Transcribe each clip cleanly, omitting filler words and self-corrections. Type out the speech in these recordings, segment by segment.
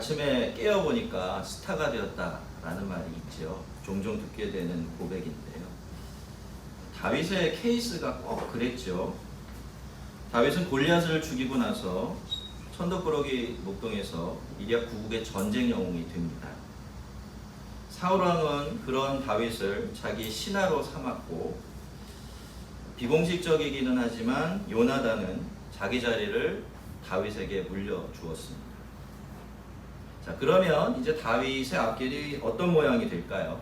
아침에 깨어보니까 스타가 되었다라는 말이 있죠. 종종 듣게 되는 고백인데요. 다윗의 케이스가 꼭 그랬죠. 다윗은 골리앗을 죽이고 나서 천덕꾸러기 목동에서 이리야 구국의 전쟁 영웅이 됩니다. 사울왕은 그런 다윗을 자기 신하로 삼았고, 비공식적이기는 하지만 요나단은 자기 자리를 다윗에게 물려주었습니다. 자, 그러면 이제 다윗의 앞길이 어떤 모양이 될까요?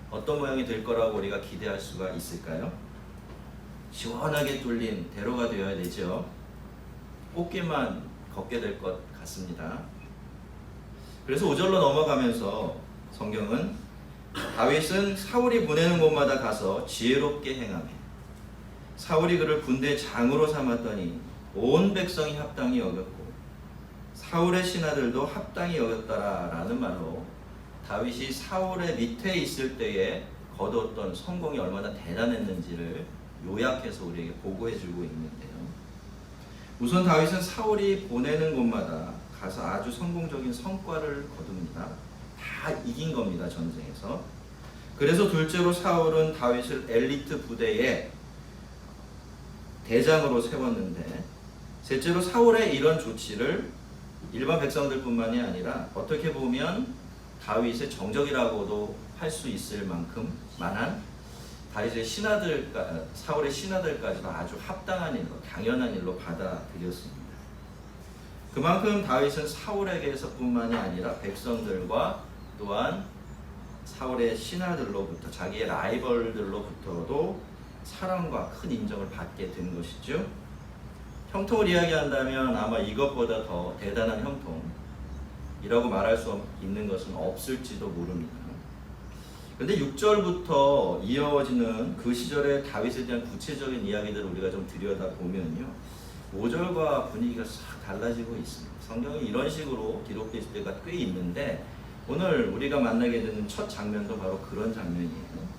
어떤 모양이 될 거라고 우리가 기대할 수가 있을까요? 시원하게 뚫린 대로가 되어야 되죠. 꽃길만 걷게 될 것 같습니다. 그래서 5절로 넘어가면서 성경은 다윗은 사울이 보내는 곳마다 가서 지혜롭게 행하며 사울이 그를 군대 장으로 삼았더니 온 백성이 합당히 여겼고 사울의 신하들도 합당히 여겼더라라는 말로 다윗이 사울의 밑에 있을 때에 거두었던 성공이 얼마나 대단했는지를 요약해서 우리에게 보고해주고 있는데요. 우선 다윗은 사울이 보내는 곳마다 가서 아주 성공적인 성과를 거둡니다. 다 이긴 겁니다, 전쟁에서. 그래서 둘째로 사울은 다윗을 엘리트 부대의 대장으로 세웠는데, 셋째로 사울의 이런 조치를 일반 백성들뿐만이 아니라 어떻게 보면 다윗의 정적이라고도 할 수 있을 만한 다윗의 사울의 신하들까지도 아주 합당한 일로, 당연한 일로 받아들였습니다. 그만큼 다윗은 사울에게서뿐만이 아니라 백성들과 또한 사울의 신하들로부터, 자기의 라이벌들로부터도 사랑과 큰 인정을 받게 된 것이죠. 형통을 이야기한다면 아마 이것보다 더 대단한 형통이라고 말할 수 있는 것은 없을지도 모릅니다. 근데 6절부터 이어지는 그 시절의 다윗에 대한 구체적인 이야기들을 우리가 좀 들여다보면요, 5절과 분위기가 싹 달라지고 있습니다. 성경이 이런 식으로 기록되어 있을 때가 꽤 있는데, 오늘 우리가 만나게 되는 첫 장면도 바로 그런 장면이에요.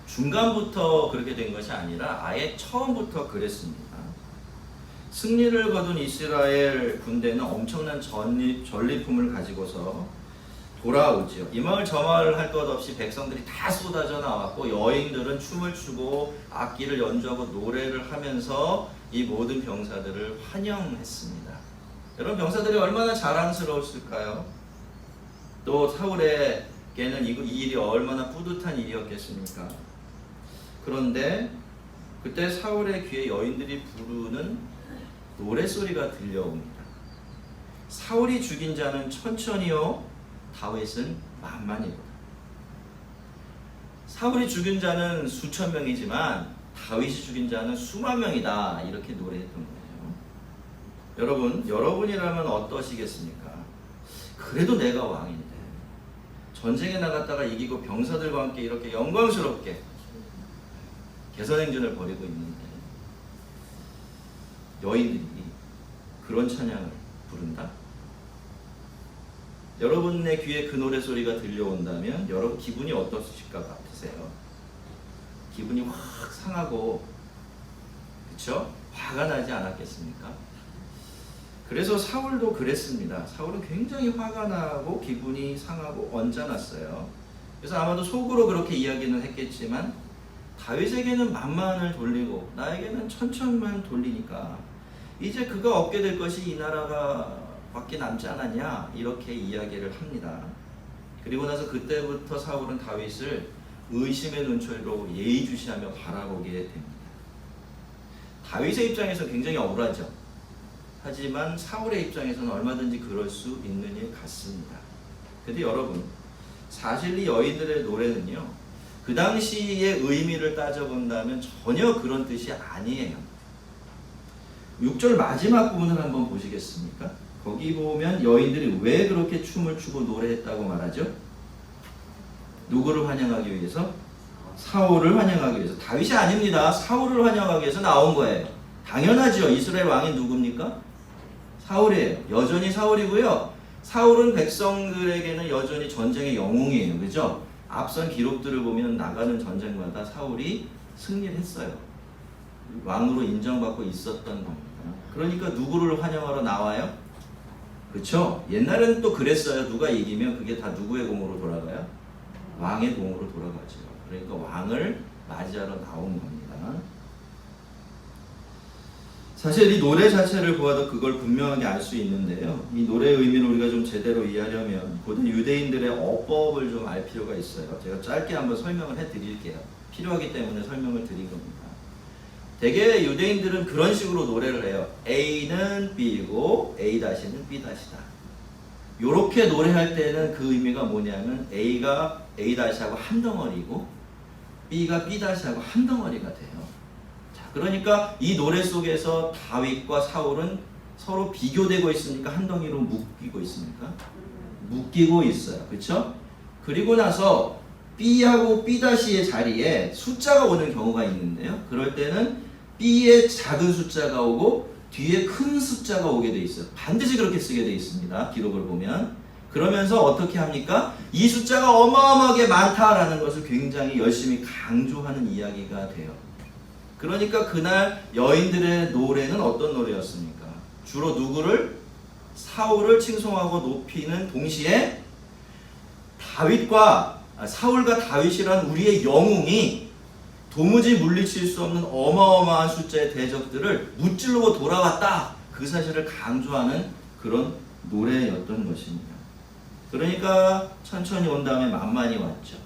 중간부터 그렇게 된 것이 아니라 아예 처음부터 그랬습니다. 승리를 거둔 이스라엘 군대는 엄청난 전리품을 가지고서 돌아오죠. 이 마을 저 마을 할 것 없이 백성들이 다 쏟아져 나왔고, 여인들은 춤을 추고 악기를 연주하고 노래를 하면서 이 모든 병사들을 환영했습니다. 여러분, 병사들이 얼마나 자랑스러웠을까요? 또 사울에게는 이 일이 얼마나 뿌듯한 일이었겠습니까? 그런데 그때 사울의 귀에 여인들이 부르는 노랫소리가 들려옵니다. 사울이 죽인 자는 천천히요, 다윗은 만만이로다. 사울이 죽인 자는 수천 명이지만 다윗이 죽인 자는 수만 명이다, 이렇게 노래했던 거예요. 여러분, 여러분이라면 어떠시겠습니까? 그래도 내가 왕인데 전쟁에 나갔다가 이기고 병사들과 함께 이렇게 영광스럽게 개선행진을 벌이고 있는데 여인들이 그런 찬양을 부른다? 여러분의 귀에 그 노래소리가 들려온다면 여러분 기분이 어떠실 것 같으세요? 기분이 확 상하고, 그쵸? 화가 나지 않았겠습니까? 그래서 사울도 그랬습니다. 사울은 굉장히 화가 나고 기분이 상하고 언짢았어요. 그래서 아마도 속으로 그렇게 이야기는 했겠지만 다윗에게는 만만을 돌리고 나에게는 천천만 돌리니까 이제 그가 얻게 될 것이 이 나라가 밖에 남지 않았냐, 이렇게 이야기를 합니다. 그리고 나서 그때부터 사울은 다윗을 의심의 눈초리로 예의주시하며 바라보게 됩니다. 다윗의 입장에서 굉장히 억울하죠. 하지만 사울의 입장에서는 얼마든지 그럴 수 있는 일 같습니다. 근데 여러분, 사실 이 여인들의 노래는요, 그 당시의 의미를 따져본다면 전혀 그런 뜻이 아니에요. 6절 마지막 부분을 한번 보시겠습니까? 거기 보면 여인들이 왜 그렇게 춤을 추고 노래했다고 말하죠? 누구를 환영하기 위해서? 사울을 환영하기 위해서. 다윗이 아닙니다. 사울을 환영하기 위해서 나온 거예요. 당연하죠. 이스라엘 왕이 누굽니까? 사울이에요. 여전히 사울이고요. 사울은 백성들에게는 여전히 전쟁의 영웅이에요. 그죠? 앞선 기록들을 보면 나가는 전쟁마다 사울이 승리를 했어요. 왕으로 인정받고 있었던 겁니다. 그러니까 누구를 환영하러 나와요? 그렇죠? 옛날에는 또 그랬어요. 누가 이기면 그게 다 누구의 공으로 돌아가요? 왕의 공으로 돌아가죠. 그러니까 왕을 맞이하러 나온 겁니다. 사실 이 노래 자체를 보아도 그걸 분명하게 알 수 있는데요. 이 노래의 의미를 우리가 좀 제대로 이해하려면 고대 유대인들의 어법을 좀 알 필요가 있어요. 제가 짧게 한번 설명을 해드릴게요. 필요하기 때문에 설명을 드린 겁니다. 대개 유대인들은 그런 식으로 노래를 해요. A는 B이고 A-는 B-다. 요렇게 노래할 때는 그 의미가 뭐냐면 A가 A-하고 한 덩어리고 B가 B-하고 한 덩어리가 돼요. 자, 그러니까 이 노래 속에서 다윗과 사울은 서로 비교되고 있으니까 한 덩이로 묶이고 있습니까? 묶이고 있어요. 그렇죠? 그리고 나서 B하고 B-의 자리에 숫자가 오는 경우가 있는데요. 그럴 때는 B의 작은 숫자가 오고 뒤에 큰 숫자가 오게 돼 있어요. 반드시 그렇게 쓰게 돼 있습니다. 기록을 보면. 그러면서 어떻게 합니까? 이 숫자가 어마어마하게 많다라는 것을 굉장히 열심히 강조하는 이야기가 돼요. 그러니까 그날 여인들의 노래는 어떤 노래였습니까? 주로 누구를? 사울을 칭송하고 높이는 동시에 사울과 다윗이란 우리의 영웅이 도무지 물리칠 수 없는 어마어마한 숫자의 대적들을 무찌르고 돌아왔다. 그 사실을 강조하는 그런 노래였던 것입니다. 그러니까 천천히 온 다음에 만만히 왔죠.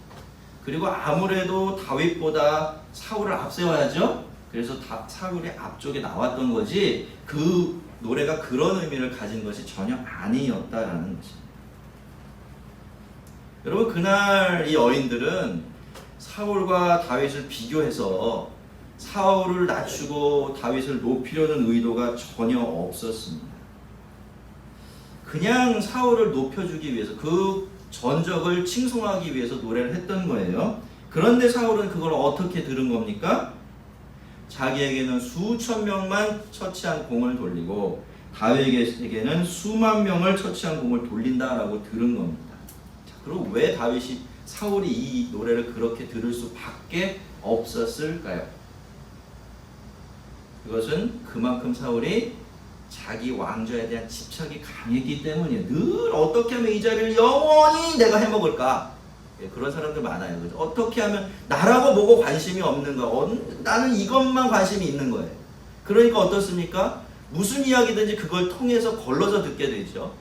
그리고 아무래도 다윗보다 사울을 앞세워야죠. 그래서 사울이 앞쪽에 나왔던 거지 그 노래가 그런 의미를 가진 것이 전혀 아니었다라는 것입니다. 여러분 그날 이 여인들은 사울과 다윗을 비교해서 사울을 낮추고 다윗을 높이려는 의도가 전혀 없었습니다. 그냥 사울을 높여주기 위해서 그 전적을 칭송하기 위해서 노래를 했던 거예요. 그런데 사울은 그걸 어떻게 들은 겁니까? 자기에게는 수천 명만 처치한 공을 돌리고 다윗에게는 수만 명을 처치한 공을 돌린다라고 들은 겁니다. 자, 그리고 왜 사울이 이 노래를 그렇게 들을 수밖에 없었을까요? 그것은 그만큼 사울이 자기 왕좌에 대한 집착이 강했기 때문이에요. 늘 어떻게 하면 이 자리를 영원히 내가 해먹을까? 그런 사람들 많아요. 그죠? 어떻게 하면 나라고 뭐고 관심이 없는가? 나는 이것만 관심이 있는 거예요. 그러니까 어떻습니까? 무슨 이야기든지 그걸 통해서 걸러서 듣게 되죠.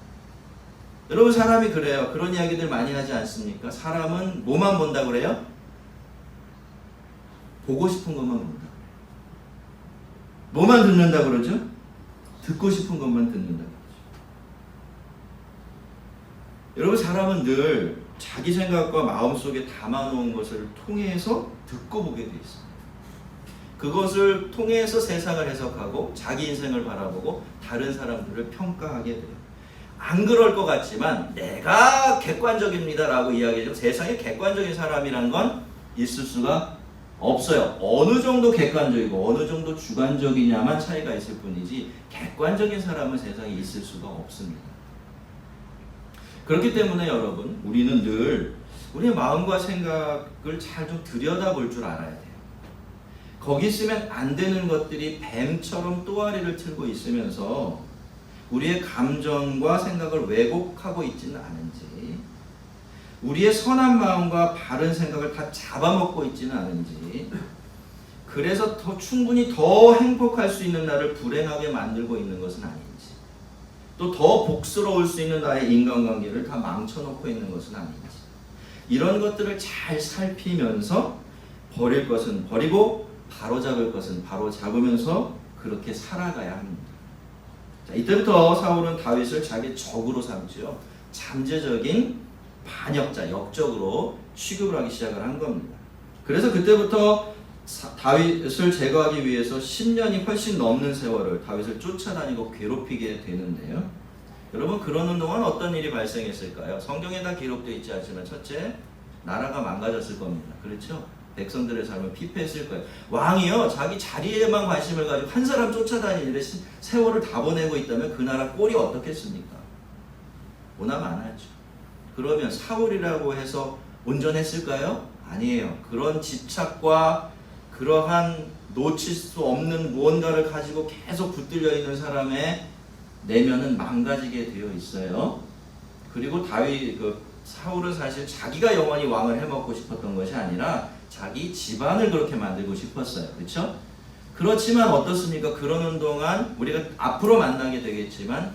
여러분 사람이 그래요. 그런 이야기들 많이 하지 않습니까? 사람은 뭐만 본다 그래요? 보고 싶은 것만 본다. 뭐만 듣는다 그러죠? 듣고 싶은 것만 듣는다 그러죠. 여러분 사람은 늘 자기 생각과 마음속에 담아놓은 것을 통해서 듣고 보게 돼 있습니다. 그것을 통해서 세상을 해석하고 자기 인생을 바라보고 다른 사람들을 평가하게 돼요. 안 그럴 것 같지만 내가 객관적입니다 라고 이야기하죠. 세상에 객관적인 사람이란 건 있을 수가 없어요. 어느 정도 객관적이고 어느 정도 주관적이냐만 차이가 있을 뿐이지 객관적인 사람은 세상에 있을 수가 없습니다. 그렇기 때문에 여러분 우리는 늘 우리의 마음과 생각을 잘 좀 들여다볼 줄 알아야 돼요. 거기 있으면 안 되는 것들이 뱀처럼 또아리를 틀고 있으면서 우리의 감정과 생각을 왜곡하고 있지는 않은지, 우리의 선한 마음과 바른 생각을 다 잡아먹고 있지는 않은지, 그래서 충분히 더 행복할 수 있는 나를 불행하게 만들고 있는 것은 아닌지, 또 더 복스러울 수 있는 나의 인간관계를 다 망쳐놓고 있는 것은 아닌지, 이런 것들을 잘 살피면서 버릴 것은 버리고 바로잡을 것은 바로잡으면서 그렇게 살아가야 합니다. 자, 이때부터 사울은 다윗을 자기 적으로 삼죠. 잠재적인 반역자, 역적으로 취급을 하기 시작을 한 겁니다. 그래서 그때부터 다윗을 제거하기 위해서 10년이 훨씬 넘는 세월을 다윗을 쫓아다니고 괴롭히게 되는데요. 여러분 그러는 동안 어떤 일이 발생했을까요? 성경에 다 기록되어 있지 않지만 첫째, 나라가 망가졌을 겁니다. 그렇죠? 백성들의 삶을 피폐했을 거예요. 왕이요 자기 자리에만 관심을 가지고 한 사람 쫓아다니는데 세월을 다 보내고 있다면 그 나라 꼴이 어떻겠습니까? 오나마나죠. 그러면 사울이라고 해서 온전했을까요? 아니에요. 그런 집착과 그러한 놓칠 수 없는 무언가를 가지고 계속 붙들려 있는 사람의 내면은 망가지게 되어 있어요. 그리고 사울은 사실 자기가 영원히 왕을 해먹고 싶었던 것이 아니라 자기 집안을 그렇게 만들고 싶었어요. 그렇죠? 그렇지만 어떻습니까? 그러는 동안 우리가 앞으로 만나게 되겠지만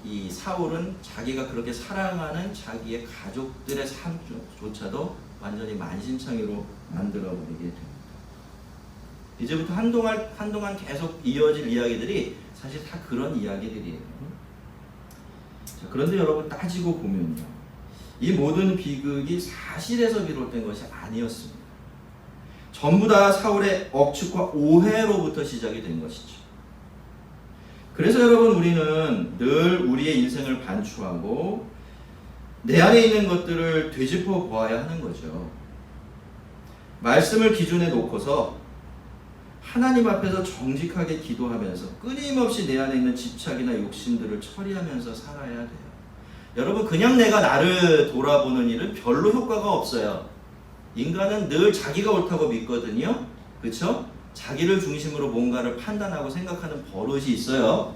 이 사울은 자기가 그렇게 사랑하는 자기의 가족들의 삶조차도 완전히 만신창이로 만들어버리게 됩니다. 이제부터 한동안 계속 이어질 이야기들이 사실 다 그런 이야기들이에요. 자, 그런데 여러분 따지고 보면요, 이 모든 비극이 사실에서 비롯된 것이 아니었습니다. 전부 다 사울의 억측과 오해로부터 시작이 된 것이죠. 그래서 여러분 우리는 늘 우리의 인생을 반추하고 내 안에 있는 것들을 되짚어 보아야 하는 거죠. 말씀을 기준에 놓고서 하나님 앞에서 정직하게 기도하면서 끊임없이 내 안에 있는 집착이나 욕심들을 처리하면서 살아야 돼요. 여러분 그냥 내가 나를 돌아보는 일은 별로 효과가 없어요. 인간은 늘 자기가 옳다고 믿거든요. 그렇죠? 자기를 중심으로 뭔가를 판단하고 생각하는 버릇이 있어요.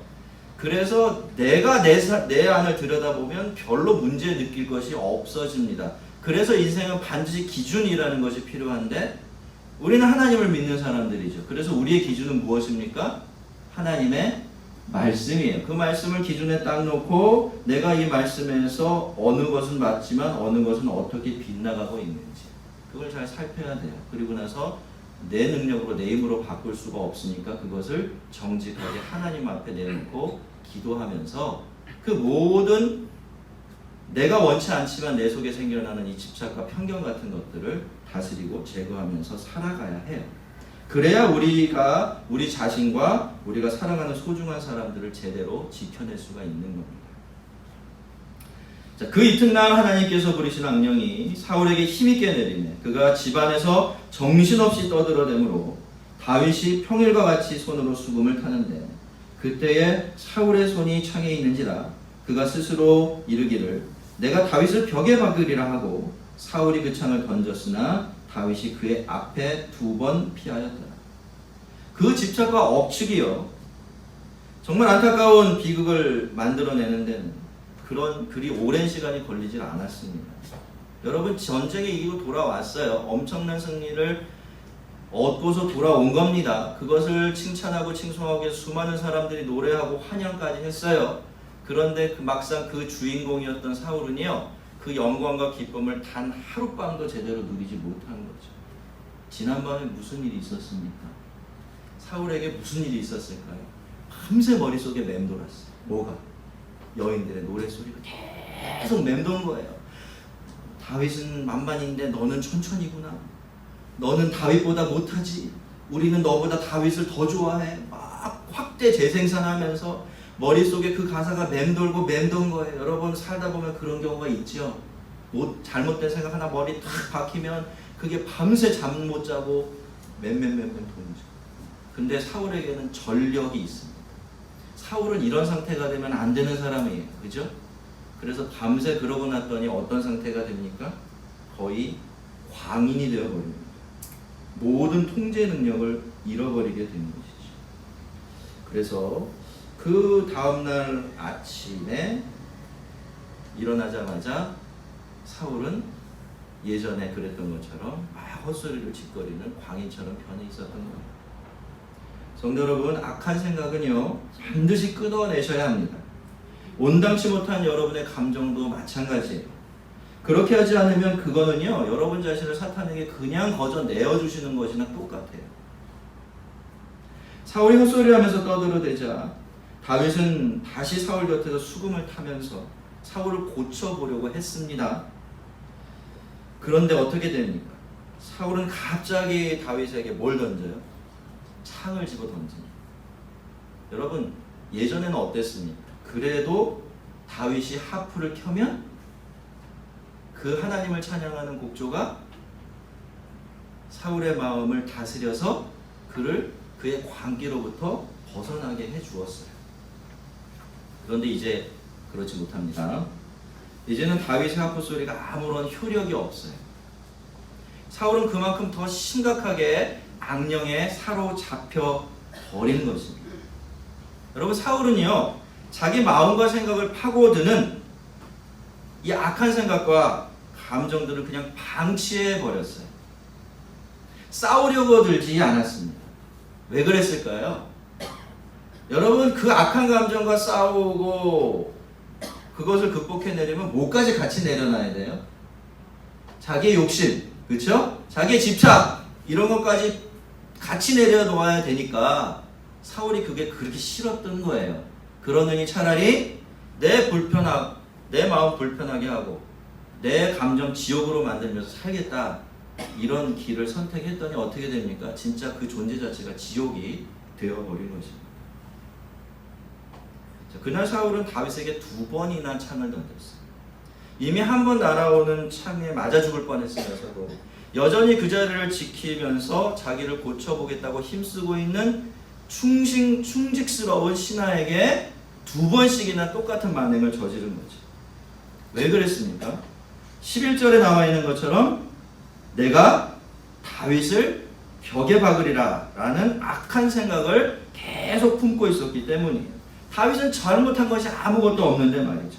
그래서 내가 내 안을 들여다보면 별로 문제 느낄 것이 없어집니다. 그래서 인생은 반드시 기준이라는 것이 필요한데 우리는 하나님을 믿는 사람들이죠. 그래서 우리의 기준은 무엇입니까? 하나님의 말씀이에요. 그 말씀을 기준에 딱 놓고 내가 이 말씀에서 어느 것은 맞지만 어느 것은 어떻게 빗나가고 있는지 그걸 잘 살펴야 돼요. 그리고 나서 내 능력으로 내 힘으로 바꿀 수가 없으니까 그것을 정직하게 하나님 앞에 내놓고 기도하면서 그 모든 내가 원치 않지만 내 속에 생겨나는 이 집착과 편견 같은 것들을 다스리고 제거하면서 살아가야 해요. 그래야 우리가 우리 자신과 우리가 사랑하는 소중한 사람들을 제대로 지켜낼 수가 있는 겁니다. 자, 그 이튿날 하나님께서 부리신 악령이 사울에게 힘있게 내리네. 그가 집안에서 정신없이 떠들어대므로 다윗이 평일과 같이 손으로 수금을 타는데 그때에 사울의 손이 창에 있는지라 그가 스스로 이르기를 내가 다윗을 벽에 박으리라 하고 사울이 그 창을 던졌으나 다윗이 그의 앞에 2번 피하였더라. 그 집착과 억측이요 정말 안타까운 비극을 만들어내는 데는 그리 오랜 시간이 걸리질 않았습니다. 여러분 전쟁에 이기고 돌아왔어요. 엄청난 승리를 얻고서 돌아온 겁니다. 그것을 칭찬하고 칭송하기 위해서 수많은 사람들이 노래하고 환영까지 했어요. 그런데 막상 그 주인공이었던 사울은요 그 영광과 기쁨을 단 하룻밤도 제대로 누리지 못한 거죠. 지난밤에 무슨 일이 있었습니까? 사울에게 무슨 일이 있었을까요? 밤새 머릿속에 맴돌았어요. 뭐가? 여인들의 노래소리가 계속 맴도는 거예요. 다윗은 만만인데 너는 천천히구나. 너는 다윗보다 못하지. 우리는 너보다 다윗을 더 좋아해. 막 확대 재생산하면서 머릿속에 그 가사가 맴돌고 맴돈 거예요. 여러분 살다 보면 그런 경우가 있죠. 잘못된 생각 하나 머리 탁 박히면 그게 밤새 잠 못 자고 맴맴맴맴 도는죠. 근데 사울에게는 전력이 있습니다. 사울은 이런 상태가 되면 안 되는 사람이에요. 그죠? 그래서 밤새 그러고 났더니 어떤 상태가 됩니까? 거의 광인이 되어버립니다. 모든 통제 능력을 잃어버리게 되는 것이죠. 그래서 그 다음날 아침에 일어나자마자 사울은 예전에 그랬던 것처럼 막 헛소리를 짓거리는 광인처럼 변해 있었던 거예요. 성도 여러분, 악한 생각은요 반드시 끊어내셔야 합니다. 온당치 못한 여러분의 감정도 마찬가지예요. 그렇게 하지 않으면 그거는요 여러분 자신을 사탄에게 그냥 거저 내어주시는 것이나 똑같아요. 사울이 헛소리하면서 떠들어대자 다윗은 다시 사울 곁에서 수금을 타면서 사울을 고쳐보려고 했습니다. 그런데 어떻게 됩니까? 사울은 갑자기 다윗에게 뭘 던져요? 창을 집어 던집니다. 여러분 예전에는 어땠습니까? 그래도 다윗이 하프를 켜면 그 하나님을 찬양하는 곡조가 사울의 마음을 다스려서 그의 광기로부터 벗어나게 해주었어요. 그런데 이제 그렇지 못합니다. 이제는 다윗의 하프 소리가 아무런 효력이 없어요. 사울은 그만큼 더 심각하게 악령에 사로잡혀 버린 것입니다. 여러분 사울은요 자기 마음과 생각을 파고드는 이 악한 생각과 감정들을 그냥 방치해 버렸어요. 싸우려고 들지 않았습니다. 왜 그랬을까요? 여러분, 그 악한 감정과 싸우고 그것을 극복해내려면 뭐까지 같이 내려놔야 돼요? 자기의 욕심, 그렇죠? 자기의 집착, 이런 것까지 같이 내려놓아야 되니까 사울이 그게 그렇게 싫었던 거예요. 그러느니 차라리 내 마음 불편하게 하고 내 감정 지옥으로 만들면서 살겠다, 이런 길을 선택했더니 어떻게 됩니까? 진짜 그 존재 자체가 지옥이 되어버린 것입니다. 자, 그날 사울은 다윗에게 2번이나 창을 던졌어요. 이미 한 번 날아오는 창에 맞아 죽을 뻔했으면서도 여전히 그 자리를 지키면서 자기를 고쳐보겠다고 힘쓰고 있는 충직스러운 신하에게 2번씩이나 똑같은 만행을 저지른 거죠. 왜 그랬습니까? 11절에 나와 있는 것처럼 내가 다윗을 벽에 박으리라 라는 악한 생각을 계속 품고 있었기 때문이에요. 다윗은 잘못한 것이 아무것도 없는데 말이죠.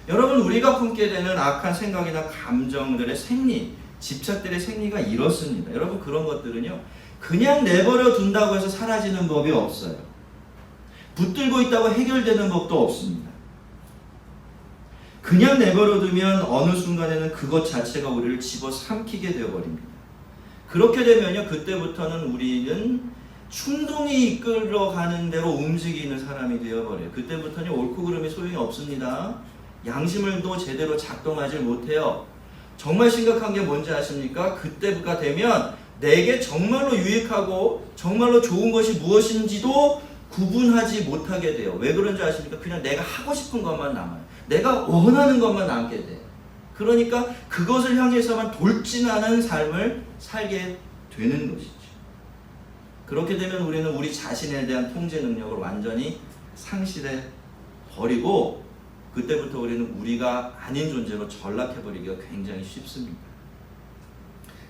여러분, 우리가 품게 되는 악한 생각이나 감정들의 생리, 집착들의 생리가 이렇습니다. 여러분, 그런 것들은요, 그냥 내버려 둔다고 해서 사라지는 법이 없어요. 붙들고 있다고 해결되는 법도 없습니다. 그냥 내버려 두면 어느 순간에는 그것 자체가 우리를 집어삼키게 되어버립니다. 그렇게 되면요, 그때부터는 우리는 충동이 이끌어가는 대로 움직이는 사람이 되어버려요. 그때부터는 옳고 그름이 소용이 없습니다. 양심을도 제대로 작동하지 못해요. 정말 심각한 게 뭔지 아십니까? 그때가 되면 내게 정말로 유익하고 정말로 좋은 것이 무엇인지도 구분하지 못하게 돼요. 왜 그런지 아십니까? 그냥 내가 하고 싶은 것만 남아요. 내가 원하는 것만 남게 돼요. 그러니까 그것을 향해서만 돌진하는 삶을 살게 되는 것이죠. 그렇게 되면 우리는 우리 자신에 대한 통제 능력을 완전히 상실해 버리고 그때부터 우리는 우리가 아닌 존재로 전락해버리기가 굉장히 쉽습니다.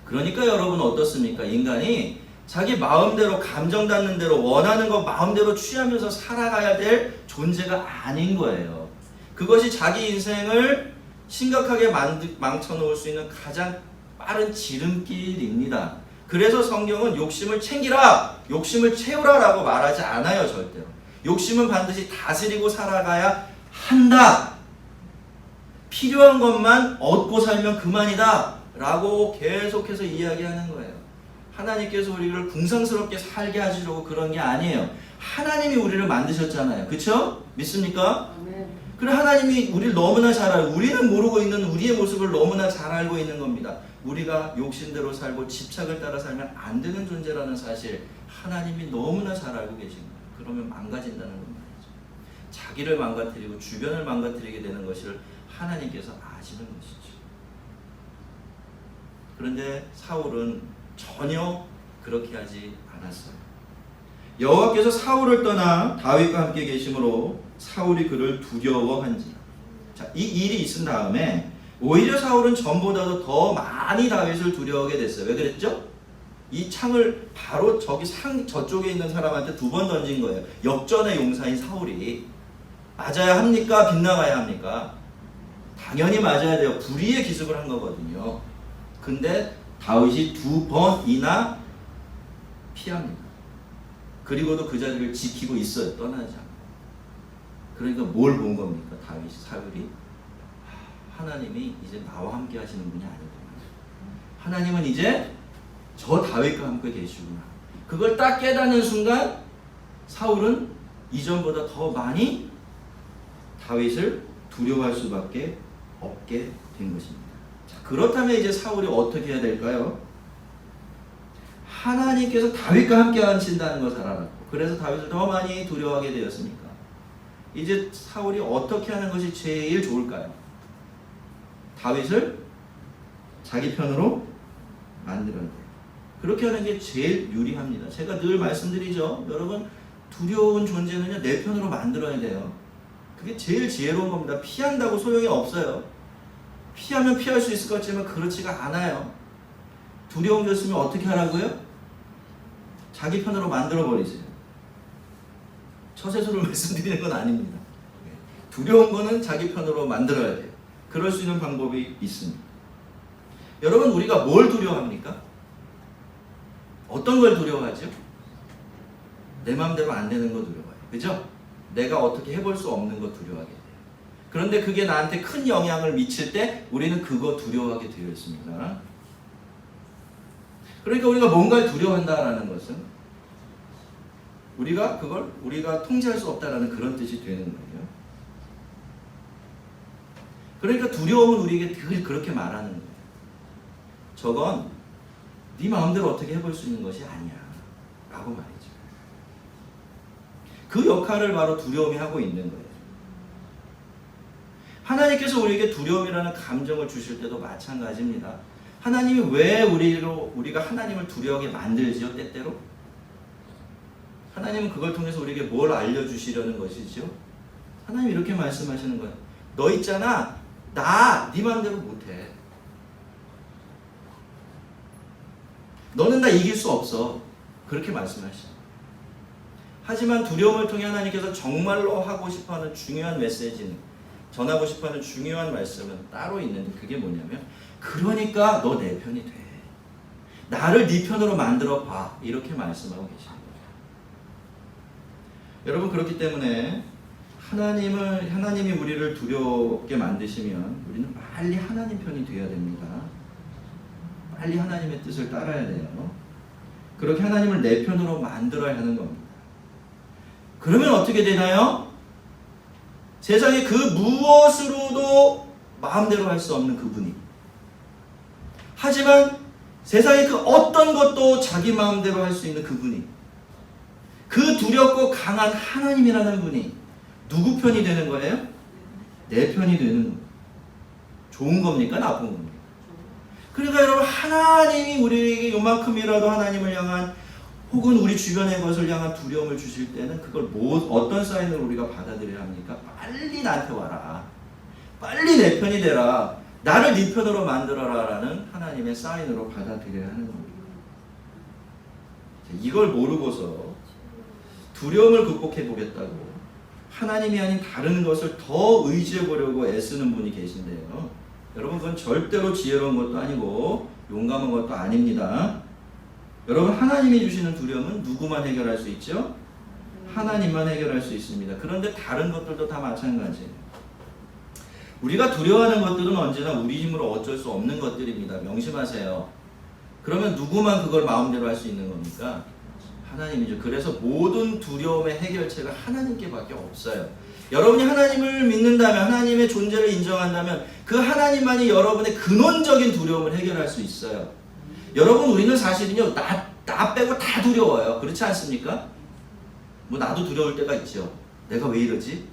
그러니까 여러분, 어떻습니까? 인간이 자기 마음대로, 감정 닿는 대로, 원하는 것 마음대로 취하면서 살아가야 될 존재가 아닌 거예요. 그것이 자기 인생을 심각하게 망쳐놓을 수 있는 가장 빠른 지름길입니다. 그래서 성경은 욕심을 챙기라, 욕심을 채우라 라고 말하지 않아요. 절대로. 욕심은 반드시 다스리고 살아가야 한다. 필요한 것만 얻고 살면 그만이다 라고 계속해서 이야기하는 거예요. 하나님께서 우리를 궁상스럽게 살게 하시려고 그런 게 아니에요. 하나님이 우리를 만드셨잖아요. 그렇죠? 믿습니까? 그래, 하나님이 우리를 너무나 잘 알고, 우리는 모르고 있는 우리의 모습을 너무나 잘 알고 있는 겁니다. 우리가 욕심대로 살고 집착을 따라 살면 안 되는 존재라는 사실 하나님이 너무나 잘 알고 계신 거예요. 그러면 망가진다는 건 말이죠. 자기를 망가뜨리고 주변을 망가뜨리게 되는 것을 하나님께서 아시는 것이죠. 그런데 사울은 전혀 그렇게 하지 않았어요. 여호와께서 사울을 떠나 다윗과 함께 계심으로 사울이 그를 두려워한지라. 자, 이 일이 있은 다음에 오히려 사울은 전보다도 더 많이 다윗을 두려워하게 됐어요. 왜 그랬죠? 이 창을 바로 저쪽에 있는 사람한테 2번 던진 거예요. 역전의 용사인 사울이. 맞아야 합니까? 빗나가야 합니까? 당연히 맞아야 돼요. 불의의 기습을 한 거거든요. 근데 다윗이 2번이나 피합니다. 그리고도 그 자리를 지키고 있어요. 떠나지 않고. 그러니까 뭘 본 겁니까? 사울이 하나님이 이제 나와 함께 하시는 분이 아니구나. 하나님은 이제 저 다윗과 함께 계시구나. 그걸 딱 깨닫는 순간 사울은 이전보다 더 많이 다윗을 두려워할 수밖에 없게 된 것입니다. 자, 그렇다면 이제 사울이 어떻게 해야 될까요? 하나님께서 다윗과 함께 하신다는 것을 알았고, 그래서 다윗을 더 많이 두려워하게 되었으니까 이제 사울이 어떻게 하는 것이 제일 좋을까요? 다윗을 자기 편으로 만들어야 돼요. 그렇게 하는 게 제일 유리합니다. 제가 늘 말씀드리죠. 여러분, 두려운 존재는요, 내 편으로 만들어야 돼요. 그게 제일 지혜로운 겁니다. 피한다고 소용이 없어요. 피하면 피할 수 있을 것 같지만 그렇지가 않아요. 두려운 게 있으면 어떻게 하라고요? 자기 편으로 만들어 버리세요. 처세술을 말씀드리는 건 아닙니다. 두려운 거는 자기 편으로 만들어야 돼요. 그럴 수 있는 방법이 있습니다. 여러분, 우리가 뭘 두려워합니까? 어떤 걸 두려워하죠? 내 마음대로 안 되는 거 두려워해요. 그죠? 내가 어떻게 해볼 수 없는 거 두려워하게 돼요. 그런데 그게 나한테 큰 영향을 미칠 때 우리는 그거 두려워하게 되어 있습니다. 그러니까 우리가 뭔가를 두려워한다라는 것은 우리가 통제할 수 없다라는 그런 뜻이 되는 거예요. 그러니까 두려움은 우리에게 늘 그렇게 말하는 거예요. 저건 네 마음대로 어떻게 해볼 수 있는 것이 아니야 라고 말이죠. 그 역할을 바로 두려움이 하고 있는 거예요. 하나님께서 우리에게 두려움이라는 감정을 주실 때도 마찬가지입니다. 하나님이 왜 우리가 하나님을 두려워하게 만들지요? 때때로? 하나님은 그걸 통해서 우리에게 뭘 알려주시려는 것이죠? 하나님이 이렇게 말씀하시는 거예요. 너 있잖아, 네 마음대로 못해. 너는 나 이길 수 없어. 그렇게 말씀하시죠. 하지만 두려움을 통해 하나님께서 정말로 하고 싶어하는 중요한 메시지는, 전하고 싶어하는 중요한 말씀은 따로 있는데, 그게 뭐냐면 그러니까 너 내 편이 돼. 나를 네 편으로 만들어 봐. 이렇게 말씀하고 계시는 거예요. 여러분, 그렇기 때문에 하나님이 우리를 두렵게 만드시면 우리는 빨리 하나님 편이 되어야 됩니다. 빨리 하나님의 뜻을 따라야 돼요. 그렇게 하나님을 내 편으로 만들어야 하는 겁니다. 그러면 어떻게 되나요? 세상에 그 무엇으로도 마음대로 할 수 없는 그분이, 하지만 세상에 그 어떤 것도 자기 마음대로 할 수 있는 그분이, 그 두렵고 강한 하나님이라는 분이 누구 편이 되는 거예요? 내 편이 되는 거예요. 좋은 겁니까? 나쁜 겁니까? 그러니까 여러분, 하나님이 우리에게 요만큼이라도 하나님을 향한, 혹은 우리 주변의 것을 향한 두려움을 주실 때는 그걸 어떤 사인을 우리가 받아들여야 합니까? 빨리 나한테 와라. 빨리 내 편이 되라. 나를 네 편으로 만들어라 라는 하나님의 사인으로 받아들여야 하는 겁니다. 이걸 모르고서 두려움을 극복해 보겠다고 하나님이 아닌 다른 것을 더 의지해 보려고 애쓰는 분이 계신데요. 여러분, 그건 절대로 지혜로운 것도 아니고 용감한 것도 아닙니다. 여러분, 하나님이 주시는 두려움은 누구만 해결할 수 있죠? 하나님만 해결할 수 있습니다. 그런데 다른 것들도 다 마찬가지예요. 우리가 두려워하는 것들은 언제나 우리 힘으로 어쩔 수 없는 것들입니다. 명심하세요. 그러면 누구만 그걸 마음대로 할 수 있는 겁니까? 하나님이죠. 그래서 모든 두려움의 해결책은 하나님께밖에 없어요. 여러분이 하나님을 믿는다면, 하나님의 존재를 인정한다면 그 하나님만이 여러분의 근원적인 두려움을 해결할 수 있어요. 여러분, 우리는 사실은요, 나 빼고 다 두려워요. 그렇지 않습니까? 뭐 나도 두려울 때가 있죠. 내가 왜 이러지?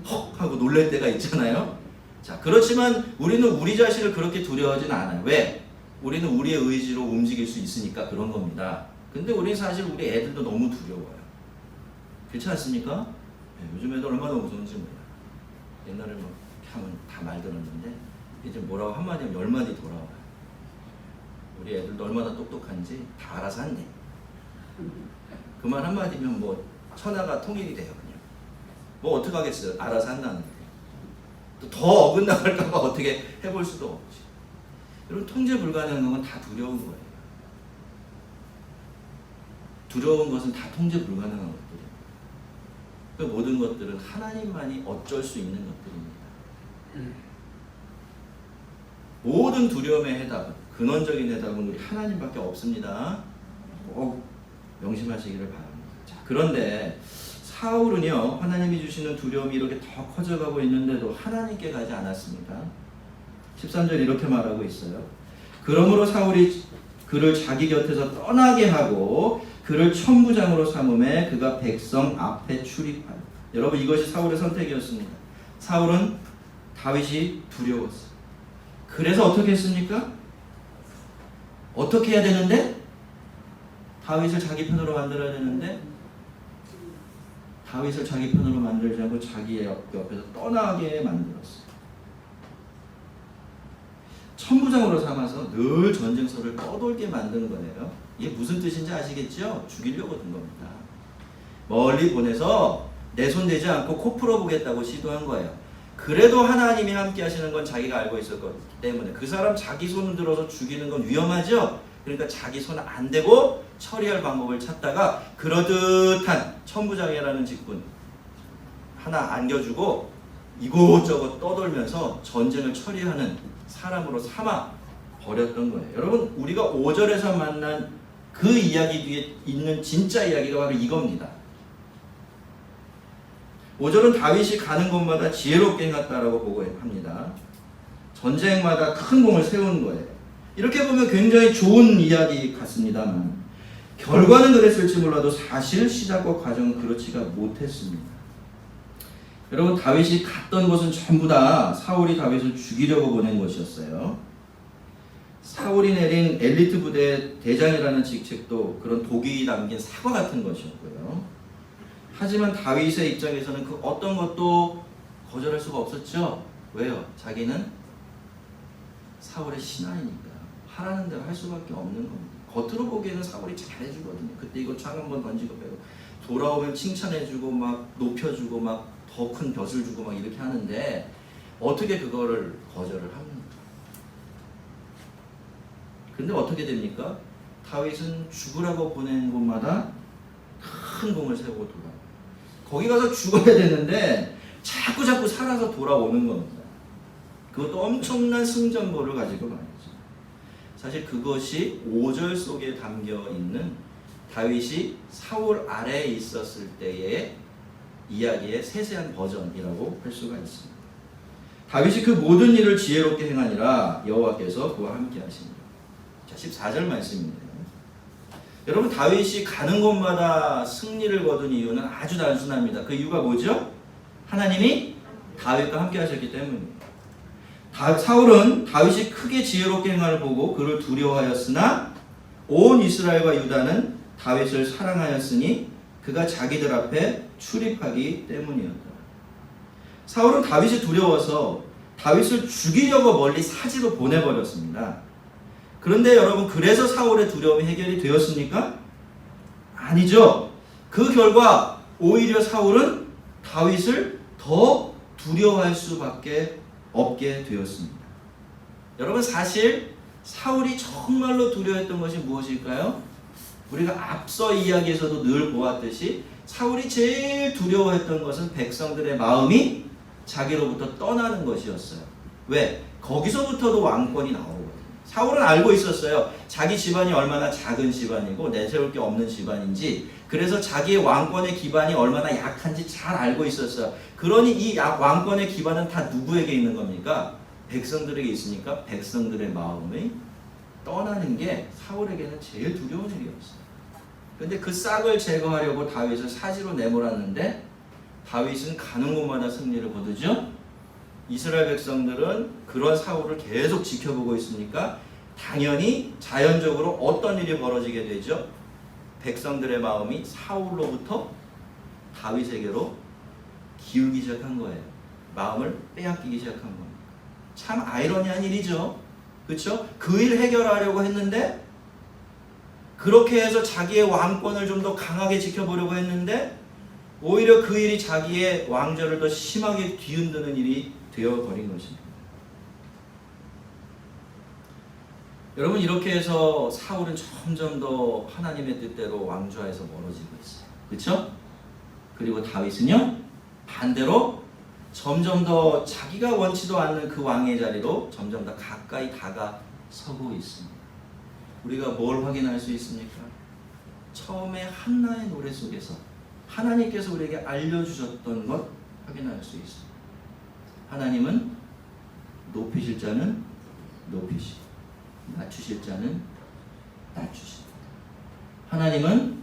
헉 하고 놀랄 때가 있잖아요. 자, 그렇지만 우리는 우리 자신을 그렇게 두려워하진 않아요. 왜? 우리는 우리의 의지로 움직일 수 있으니까 그런 겁니다. 근데 우리 사실 우리 애들도 너무 두려워요. 그렇지 않습니까? 네, 요즘 애들 얼마나 무서운지 몰라요. 옛날에 뭐 하면 다 말 들었는데 이제 뭐라고 한마디 하면 10마디 돌아와요. 우리 애들도 얼마나 똑똑한지 다 알아서 한대. 그 말 한마디면 뭐 천하가 통일이 돼요. 그냥 뭐 어떡하겠어요. 알아서 한다는데. 또 더 어긋나갈까 봐 어떻게 해볼 수도 없지. 여러분, 통제 불가능한 건 다 두려운 거예요. 두려운 것은 다 통제 불가능한 것들이에요. 그 모든 것들은 하나님만이 어쩔 수 있는 것들입니다. 모든 두려움의 해답은, 근원적인 해답은 우리 하나님밖에 없습니다. 꼭 명심하시기를 바랍니다. 자, 그런데 사울은요, 하나님이 주시는 두려움이 이렇게 더 커져가고 있는데도 하나님께 가지 않았습니다. 13절 이렇게 말하고 있어요. 그러므로 사울이 그를 자기 곁에서 떠나게 하고 그를 천부장으로 삼음에 그가 백성 앞에 출입하여. 여러분, 이것이 사울의 선택이었습니다. 사울은 다윗이 두려웠어요. 그래서 어떻게 했습니까? 어떻게 해야 되는데? 다윗을 자기 편으로 만들어야 되는데 다윗을 자기 편으로 만들지 않고 자기 옆에서 떠나게 만들었어요. 천부장으로 삼아서 늘 전쟁터를 떠돌게 만든 거예요. 이게 무슨 뜻인지 아시겠죠? 죽이려고 든 겁니다. 멀리 보내서 내 손 대지 않고 코 풀어보겠다고 시도한 거예요. 그래도 하나님이 함께 하시는 건 자기가 알고 있었기 때문에 그 사람 자기 손을 들어서 죽이는 건 위험하죠. 그러니까 자기 손 안 대고 처리할 방법을 찾다가 그러듯한 천부장이라는 직분 하나 안겨주고 이곳저곳 떠돌면서 전쟁을 처리하는 사람으로 삼아 버렸던 거예요. 여러분, 우리가 5절에서 만난 그 이야기 뒤에 있는 진짜 이야기가 바로 이겁니다. 5절은 다윗이 가는 곳마다 지혜롭게 행했다라고 보고 합니다. 전쟁마다 큰 공을 세운 거예요. 이렇게 보면 굉장히 좋은 이야기 같습니다만 결과는 그랬을지 몰라도 사실 시작과 과정은 그렇지가 못했습니다. 여러분, 다윗이 갔던 곳은 전부 다 사울이 다윗을 죽이려고 보낸 것이었어요. 사울이 내린 엘리트 부대 대장이라는 직책도 그런 독이 담긴 사과 같은 것이었고요. 하지만 다윗의 입장에서는 그 어떤 것도 거절할 수가 없었죠. 왜요? 자기는 사울의 신하이니까 하라는 대로 할 수밖에 없는 겁니다. 겉으로 보기에는 사울이 잘해주거든요. 그때 이거 창 한번 던지고 빼고 돌아오면 칭찬해주고 막 높여주고 막 더 큰 벼슬 주고 막 이렇게 하는데 어떻게 그거를 거절을 합니까? 근데 어떻게 됩니까? 다윗은 죽으라고 보낸 곳마다 큰 공을 세우고 돌아와요. 거기 가서 죽어야 되는데 자꾸 살아서 돌아오는 겁니다. 그것도 엄청난 승전보를 가지고 말이죠. 사실 그것이 5절 속에 담겨 있는 다윗이 사울 아래에 있었을 때의 이야기의 세세한 버전이라고 할 수가 있습니다. 다윗이 그 모든 일을 지혜롭게 행하니라 여호와께서 그와 함께 하십니다. 자, 14절 말씀입니다. 여러분, 다윗이 가는 곳마다 승리를 거둔 이유는 아주 단순합니다. 그 이유가 뭐죠? 하나님이 다윗과 함께 하셨기 때문입니다. 사울은 다윗이 크게 지혜롭게 행함을 보고 그를 두려워하였으나 온 이스라엘과 유다는 다윗을 사랑하였으니 그가 자기들 앞에 출입하기 때문이었다. 사울은 다윗이 두려워서 다윗을 죽이려고 멀리 사지로 보내버렸습니다. 그런데 여러분, 그래서 사울의 두려움이 해결이 되었습니까? 아니죠. 그 결과 오히려 사울은 다윗을 더 두려워할 수밖에 없게 되었습니다. 여러분, 사실 사울이 정말로 두려워했던 것이 무엇일까요? 우리가 앞서 이야기에서도 늘 보았듯이 사울이 제일 두려워했던 것은 백성들의 마음이 자기로부터 떠나는 것이었어요. 왜? 거기서부터도 왕권이 나오거든요. 사울은 알고 있었어요. 자기 집안이 얼마나 작은 집안이고 내세울 게 없는 집안인지, 그래서 자기의 왕권의 기반이 얼마나 약한지 잘 알고 있었어요. 그러니 이 왕권의 기반은 다 누구에게 있는 겁니까? 백성들에게 있으니까 백성들의 마음이 떠나는 게 사울에게는 제일 두려운 일이었어요. 그런데 그 싹을 제거하려고 다윗을 사지로 내몰았는데 다윗은 가는 곳마다 승리를 거두죠. 이스라엘 백성들은 그런 사울을 계속 지켜보고 있으니까 당연히 자연적으로 어떤 일이 벌어지게 되죠? 백성들의 마음이 사울로부터 다윗에게로 기울기 시작한 거예요. 마음을 빼앗기기 시작한 겁니다. 참 아이러니한 일이죠. 그렇죠? 그 일 해결하려고 했는데, 그렇게 해서 자기의 왕권을 좀 더 강하게 지켜보려고 했는데 오히려 그 일이 자기의 왕좌를 더 심하게 뒤흔드는 일이 되어버린 것입니다. 여러분, 이렇게 해서 사울은 점점 더 하나님의 뜻대로 왕좌에서 멀어지고 있어요. 그렇죠? 그리고 다윗은요, 반대로 점점 더 자기가 원치도 않는 그 왕의 자리로 점점 더 가까이 다가서고 있습니다. 우리가 뭘 확인할 수 있습니까? 처음에 한나의 노래 속에서 하나님께서 우리에게 알려주셨던 것 확인할 수 있습니다. 하나님은 높이실 자는 높이시고 낮추실 자는 낮추십니다. 하나님은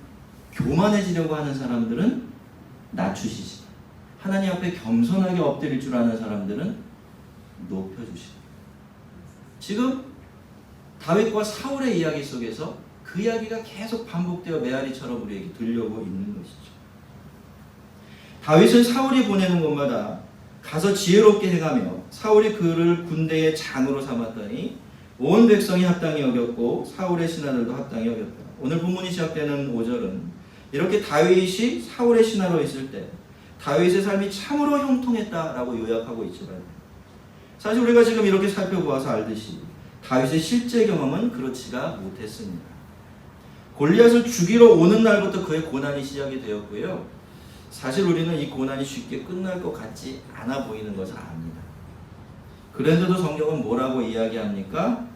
교만해지려고 하는 사람들은 낮추시지, 하나님 앞에 겸손하게 엎드릴 줄 아는 사람들은 높여주십니다. 지금 다윗과 사울의 이야기 속에서 그 이야기가 계속 반복되어 메아리처럼 우리에게 들려오고 있는 것이죠. 다윗은 사울이 보내는 곳마다 가서 지혜롭게 행하며 사울이 그를 군대의 장으로 삼았더니 온 백성이 합당히 여겼고 사울의 신하들도 합당히 여겼다. 오늘 본문이 시작되는 5절은 이렇게 다윗이 사울의 신하로 있을 때 다윗의 삶이 참으로 형통했다라고 요약하고 있지만 사실 우리가 지금 이렇게 살펴보아서 알듯이 다윗의 실제 경험은 그렇지가 못했습니다. 골리앗을 죽이러 오는 날부터 그의 고난이 시작이 되었고요. 사실 우리는 이 고난이 쉽게 끝날 것 같지 않아 보이는 것을 압니다. 그런데도 성경은 뭐라고 이야기합니까?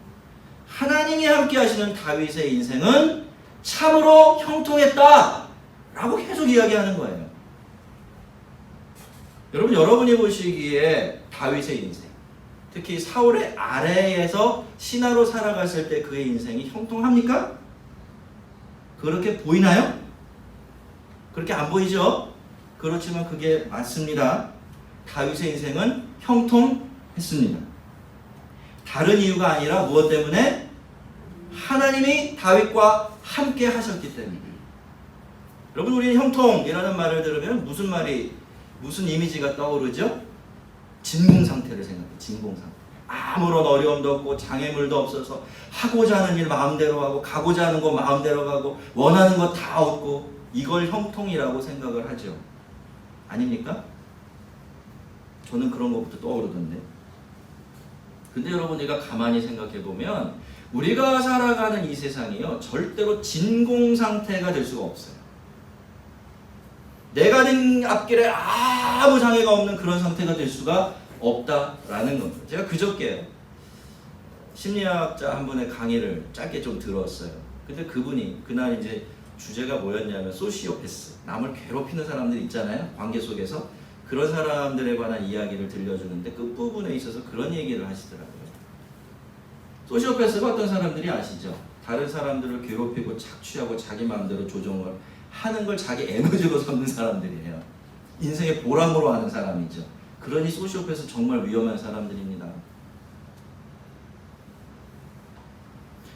하나님이 함께 하시는 다윗의 인생은 참으로 형통했다 라고 계속 이야기하는 거예요. 여러분이 보시기에 다윗의 인생, 특히 사울의 아래에서 신하로 살아갔을 때 그의 인생이 형통합니까? 그렇게 보이나요? 그렇게 안 보이죠? 그렇지만 그게 맞습니다. 다윗의 인생은 형통했습니다. 다른 이유가 아니라 무엇 때문에? 하나님이 다윗과 함께 하셨기 때문에. 여러분, 우리는 형통이라는 말을 들으면 무슨 이미지가 떠오르죠? 진공 상태를 생각해요. 진공 상태. 아무런 어려움도 없고 장애물도 없어서 하고자 하는 일 마음대로 하고 가고자 하는 거 마음대로 가고 원하는 거 다 얻고 이걸 형통이라고 생각을 하죠. 아닙니까? 저는 그런 것부터 떠오르던데. 근데 여러분, 우리가 가만히 생각해 보면 우리가 살아가는 이 세상이요, 절대로 진공 상태가 될 수가 없어요. 내가 된 앞길에 아무 장애가 없는 그런 상태가 될 수가 없다라는 겁니다. 제가 그저께 심리학자 한 분의 강의를 짧게 좀 들었어요. 근데 그분이 그날 이제 주제가 뭐였냐면 소시오패스, 남을 괴롭히는 사람들 있잖아요, 관계 속에서. 그런 사람들에 관한 이야기를 들려주는데 끝부분에 있어서 그런 얘기를 하시더라고요. 소시오패스가 어떤 사람들이 아시죠? 다른 사람들을 괴롭히고 착취하고 자기 마음대로 조정을 하는 걸 자기 에너지로 삼는 사람들이에요. 인생의 보람으로 하는 사람이죠. 그러니 소시오패스 정말 위험한 사람들입니다.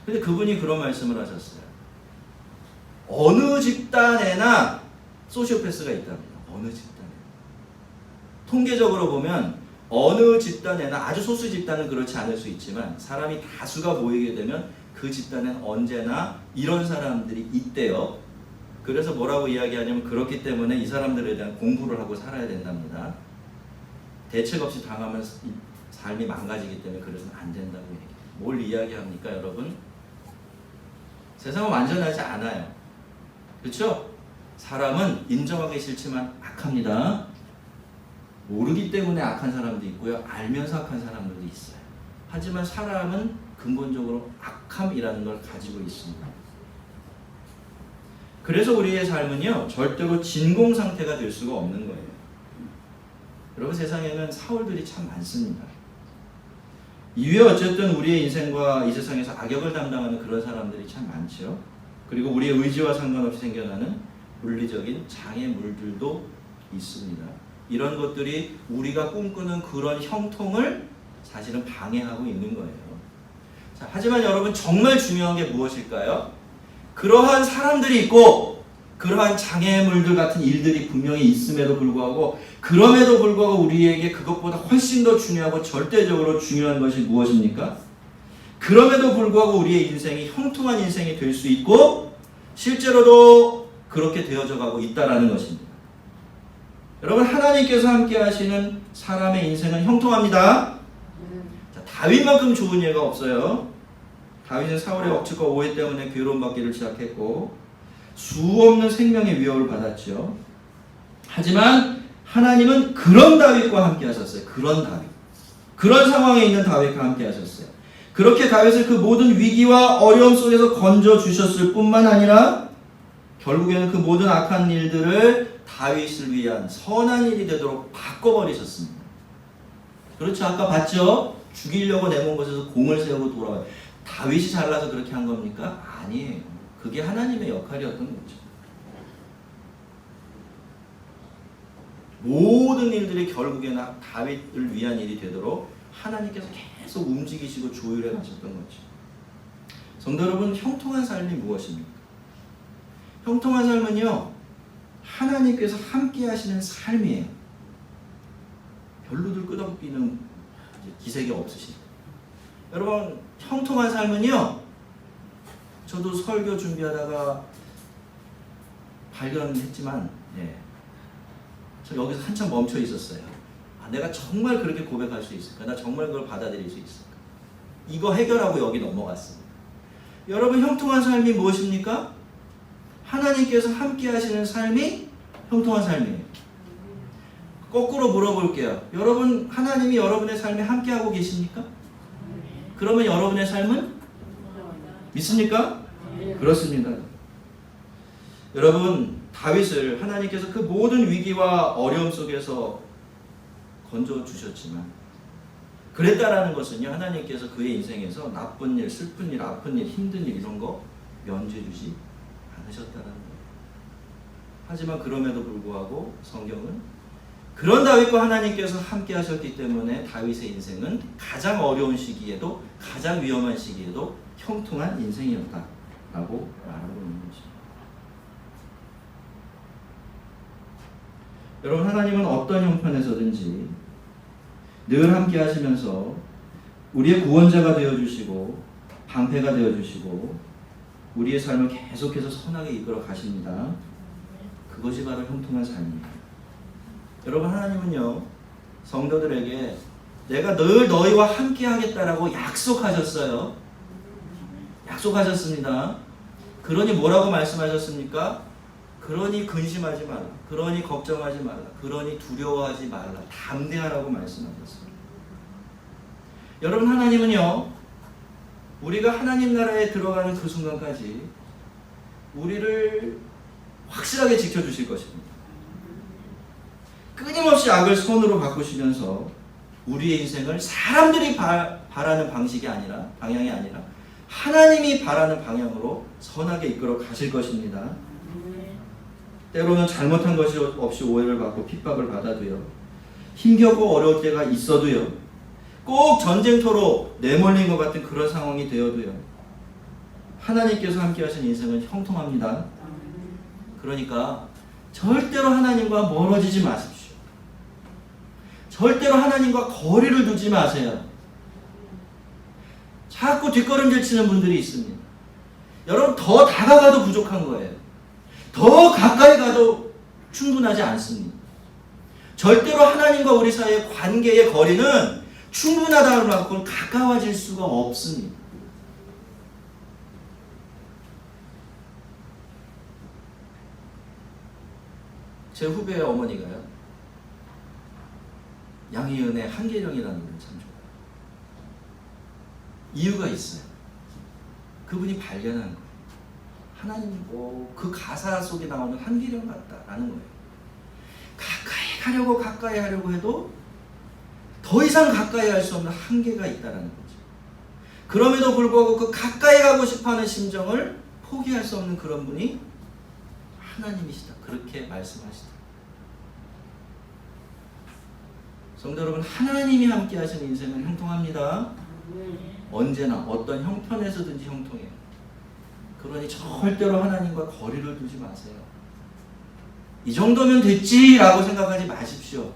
근데 그분이 그런 말씀을 하셨어요. 어느 집단에나 소시오패스가 있답니다. 어느 집단에. 통계적으로 보면 어느 집단에나, 아주 소수 집단은 그렇지 않을 수 있지만 사람이 다수가 모이게 되면 그 집단엔 언제나 이런 사람들이 있대요. 그래서 뭐라고 이야기하냐면 그렇기 때문에 이 사람들에 대한 공부를 하고 살아야 된답니다. 대책 없이 당하면 삶이 망가지기 때문에 그래서는 안 된다고 얘기해요. 뭘 이야기합니까, 여러분? 세상은 완전하지 않아요. 그렇죠? 사람은 인정하기 싫지만 악합니다. 모르기 때문에 악한 사람도 있고요, 알면서 악한 사람들도 있어요. 하지만 사람은 근본적으로 악함이라는 걸 가지고 있습니다. 그래서 우리의 삶은요, 절대로 진공 상태가 될 수가 없는 거예요. 여러분, 세상에는 사울들이 참 많습니다. 이외에 어쨌든 우리의 인생과 이 세상에서 악역을 담당하는 그런 사람들이 참 많죠. 그리고 우리의 의지와 상관없이 생겨나는 물리적인 장애물들도 있습니다. 이런 것들이 우리가 꿈꾸는 그런 형통을 사실은 방해하고 있는 거예요. 자, 하지만 여러분, 정말 중요한 게 무엇일까요? 그러한 사람들이 있고 그러한 장애물들 같은 일들이 분명히 있음에도 불구하고, 그럼에도 불구하고 우리에게 그것보다 훨씬 더 중요하고 절대적으로 중요한 것이 무엇입니까? 그럼에도 불구하고 우리의 인생이 형통한 인생이 될 수 있고 실제로도 그렇게 되어져 가고 있다는 것입니다. 여러분, 하나님께서 함께 하시는 사람의 인생은 형통합니다. 자, 다윗만큼 좋은 예가 없어요. 다윗은 사울의 억측과 오해 때문에 괴로움받기를 시작했고 수없는 생명의 위협을 받았죠. 하지만 하나님은 그런 다윗과 함께 하셨어요. 그런 다윗. 그런 상황에 있는 다윗과 함께 하셨어요. 그렇게 다윗을 그 모든 위기와 어려움 속에서 건져주셨을 뿐만 아니라 결국에는 그 모든 악한 일들을 다윗을 위한 선한 일이 되도록 바꿔버리셨습니다. 그렇죠? 아까 봤죠? 죽이려고 내몬 곳에서 공을 세우고 돌아와요. 다윗이 잘나서 그렇게 한 겁니까? 아니에요. 그게 하나님의 역할이었던 거죠. 모든 일들이 결국에는 다윗을 위한 일이 되도록 하나님께서 계속 움직이시고 조율해 가셨던 거죠. 성도 여러분, 형통한 삶이 무엇입니까? 형통한 삶은요, 하나님께서 함께 하시는 삶이에요. 별로들 끄덕이는 기색이 없으시죠. 여러분, 형통한 삶은요, 저도 설교 준비하다가 발견했지만, 저 여기서 한참 멈춰 있었어요. 아, 내가 정말 그렇게 고백할 수 있을까? 나 정말 그걸 받아들일 수 있을까? 이거 해결하고 여기 넘어갔습니다. 여러분, 형통한 삶이 무엇입니까? 하나님께서 함께 하시는 삶이 형통한 삶이에요. 거꾸로 물어볼게요. 여러분, 하나님이 여러분의 삶에 함께하고 계십니까? 그러면 여러분의 삶은? 믿습니까? 그렇습니다. 여러분, 다윗을 하나님께서 그 모든 위기와 어려움 속에서 건져주셨지만, 그랬다라는 것은요, 하나님께서 그의 인생에서 나쁜 일, 슬픈 일, 아픈 일, 힘든 일 이런 거 면제해 주지 않으셨다라는 거예요. 하지만 그럼에도 불구하고 성경은 그런 다윗과 하나님께서 함께 하셨기 때문에 다윗의 인생은 가장 어려운 시기에도, 가장 위험한 시기에도 형통한 인생이었다라고 말하고 있는 것입니다. 여러분, 하나님은 어떤 형편에서든지 늘 함께 하시면서 우리의 구원자가 되어주시고 방패가 되어주시고 우리의 삶을 계속해서 선하게 이끌어 가십니다. 그것이 바로 형통한 삶이에요. 여러분, 하나님은요, 성도들에게 내가 늘 너희와 함께 하겠다라고 약속하셨어요. 약속하셨습니다. 그러니 뭐라고 말씀하셨습니까? 그러니 근심하지 말라. 그러니 걱정하지 말라. 그러니 두려워하지 말라. 담대하라고 말씀하셨습니다. 여러분, 하나님은요, 우리가 하나님 나라에 들어가는 그 순간까지 우리를 확실하게 지켜주실 것입니다. 끊임없이 악을 선으로 바꾸시면서 우리의 인생을 사람들이 바라는 방식이 아니라, 방향이 아니라 하나님이 바라는 방향으로 선하게 이끌어 가실 것입니다. 때로는 잘못한 것이 없이 오해를 받고 핍박을 받아도요, 힘겹고 어려울 때가 있어도요, 꼭 전쟁터로 내몰린 것 같은 그런 상황이 되어도요, 하나님께서 함께 하신 인생은 형통합니다. 그러니까 절대로 하나님과 멀어지지 마십시오. 절대로 하나님과 거리를 두지 마세요. 자꾸 뒷걸음질 치는 분들이 있습니다. 여러분, 더 다가가도 부족한 거예요. 더 가까이 가도 충분하지 않습니다. 절대로 하나님과 우리 사이의 관계의 거리는 충분하다고 만큼 가까워질 수가 없습니다. 제 후배의 어머니가요, 양희은의 한계령이라는 노래 참 좋아요. 이유가 있어요. 그분이 발견한 거예요. 하나님이 꼭 그 가사 속에 나오는 한계령 같다라는 거예요. 가까이 하려고 해도 더 이상 가까이 할 수 없는 한계가 있다라는 거죠. 그럼에도 불구하고 그 가까이 가고 싶어하는 심정을 포기할 수 없는 그런 분이 하나님이시다. 그렇게 말씀하시다. 성도 여러분, 하나님이 함께 하시는 인생은 형통합니다. 언제나 어떤 형편에서든지 형통해요. 그러니 절대로 하나님과 거리를 두지 마세요. 이 정도면 됐지라고 생각하지 마십시오.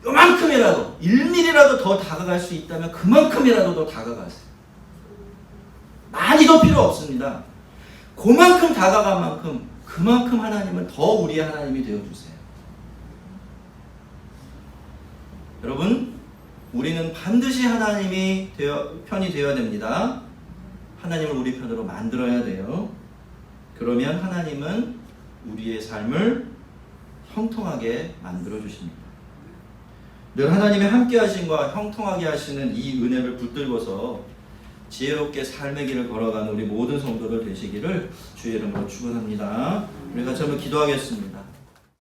요만큼이라도 1mm라도 더 다가갈 수 있다면 그만큼이라도 더 다가가세요. 많이 더 필요 없습니다. 그만큼 다가간 만큼 그만큼 하나님은 더 우리의 하나님이 되어주세요. 여러분, 우리는 반드시 하나님이 편이 되어야 됩니다. 하나님을 우리 편으로 만들어야 돼요. 그러면 하나님은 우리의 삶을 형통하게 만들어 주십니다. 늘 하나님의 함께 하심과 형통하게 하시는 이 은혜를 붙들고서 지혜롭게 삶의 길을 걸어가는 우리 모든 성도들 되시기를 주의 이름으로 축원합니다. 우리 같이 한번 기도하겠습니다.